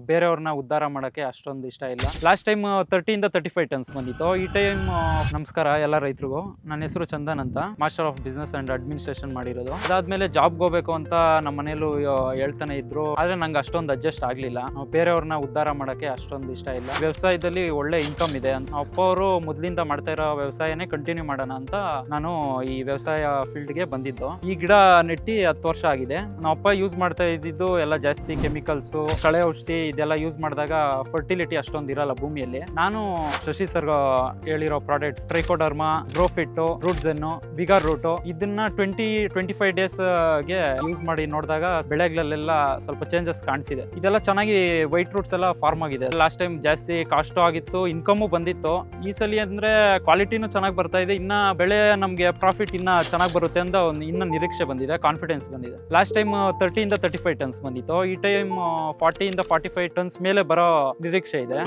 ಬೇರೆಯವ್ರನ್ನ ಉದ್ಧಾರ ಮಾಡೋಕ್ಕೆ ಅಷ್ಟೊಂದು ಇಷ್ಟ ಇಲ್ಲ. ಲಾಸ್ಟ್ ಟೈಮ್ 30-35 ಟನ್ಸ್ ಬಂದಿತ್ತು. ಈ ಟೈಮ್ ನಮಸ್ಕಾರ ಎಲ್ಲ ರೈತರಿಗೂ. ನನ್ನ ಹೆಸರು ಚಂದನ್ ಅಂತ, master of business and administration ಮಾಡಿರೋದು. ಅದಾದ್ಮೇಲೆ ಜಾಬ್ಗೆ ಹೋಗ್ಬೇಕು ಅಂತ ನಮ್ಮ ಮನೇಲೂ ಹೇಳ್ತಾನೆ ಇದ್ರು, ಆದ್ರೆ ನಂಗೆ ಅಷ್ಟೊಂದು ಅಡ್ಜಸ್ಟ್ ಆಗ್ಲಿಲ್ಲ. ಬೇರೆಯವ್ರನ್ನ ಉದ್ಧಾರ ಮಾಡೋಕ್ಕೆ ಅಷ್ಟೊಂದು ಇಷ್ಟ ಇಲ್ಲ. ವ್ಯವಸಾಯದಲ್ಲಿ ಒಳ್ಳೆ ಇನ್ಕಮ್ ಇದೆ. ಅಪ್ಪ ಅವರು ಮೊದಲಿಂದ ಮಾಡ್ತಾ ಇರೋ ವ್ಯವಸಾಯನೇ ಕಂಟಿನ್ಯೂ ಮಾಡೋಣ ಅಂತ ನಾನು ಈ ವ್ಯವಸಾಯ ಫೀಲ್ಡ್ಗೆ ಬಂದಿದ್ದು. ಈ ಗಿಡ ನೆಟ್ಟಿ 10 ವರ್ಷ ಆಗಿದೆ. ನಮ್ಮ ಅಪ್ಪ ಯೂಸ್ ಮಾಡ್ತಾ ಇದ್ದಿದ್ದು ಎಲ್ಲ ಜಾಸ್ತಿ ಕೆಮಿಕಲ್ಸ್, ಕಳೆ ಔಷಧಿ ಇದೆಲ್ಲ ಯೂಸ್ ಮಾಡಿದಾಗ ಫರ್ಟಿಲಿಟಿ ಅಷ್ಟೊಂದು ಇರಲ್ಲ ಭೂಮಿಯಲ್ಲಿ. ನಾನು ಶಶಿ ಸರ್ ಹೇಳಿರೋ ಪ್ರಾಡಕ್ಟ್ಸ್ ಟ್ರೈಕೋಡರ್ಮಾ, ಗ್ರೋಫಿಟ್, ರೂಟ್ಜೆನ್, ಬಿಗಾರ್ ರೂಟ್ ಇದನ್ನ 20-25 ಡೇಸ್ ಗೆ ಯೂಸ್ ಮಾಡಿ ನೋಡಿದಾಗ ಬೆಳೆಗಳಲ್ಲೆಲ್ಲ ಸ್ವಲ್ಪ ಚೇಂಜಸ್ ಕಾಣಿಸಿದೆ. ಇದೆಲ್ಲ ಚೆನ್ನಾಗಿ ವೈಟ್ ರೂಟ್ಸ್ ಎಲ್ಲ ಫಾರ್ಮ್ ಆಗಿದೆ. ಲಾಸ್ಟ್ ಟೈಮ್ ಜಾಸ್ತಿ ಕಾಸ್ಟ್ ಆಗಿತ್ತು, ಇನ್ಕಮು ಬಂದಿತ್ತು. ಈ ಸಲ ಅಂದ್ರೆ ಕ್ವಾಲಿಟಿನೂ ಚೆನ್ನಾಗಿ ಬರ್ತಾ ಇದೆ. ಇನ್ನ ಬೆಳೆ ನಮ್ಗೆ ಪ್ರಾಫಿಟ್ ಇನ್ನ ಚೆನ್ನಾಗಿ ಬರುತ್ತೆ ಅಂತ ಇನ್ನ ನಿರೀಕ್ಷೆ ಬಂದಿದೆ, ಕಾನ್ಫಿಡೆನ್ಸ್ ಬಂದಿದೆ. ಲಾಸ್ಟ್ ಟೈಮ್ 30-35 ಟನ್ಸ್ ಬಂದಿತ್ತು. ಈ ಟೈಮ್ 40-45 ಟನ್ಸ್ ಮೇಲೆ ಬರೋ ನಿರೀಕ್ಷೆ ಇದೆ.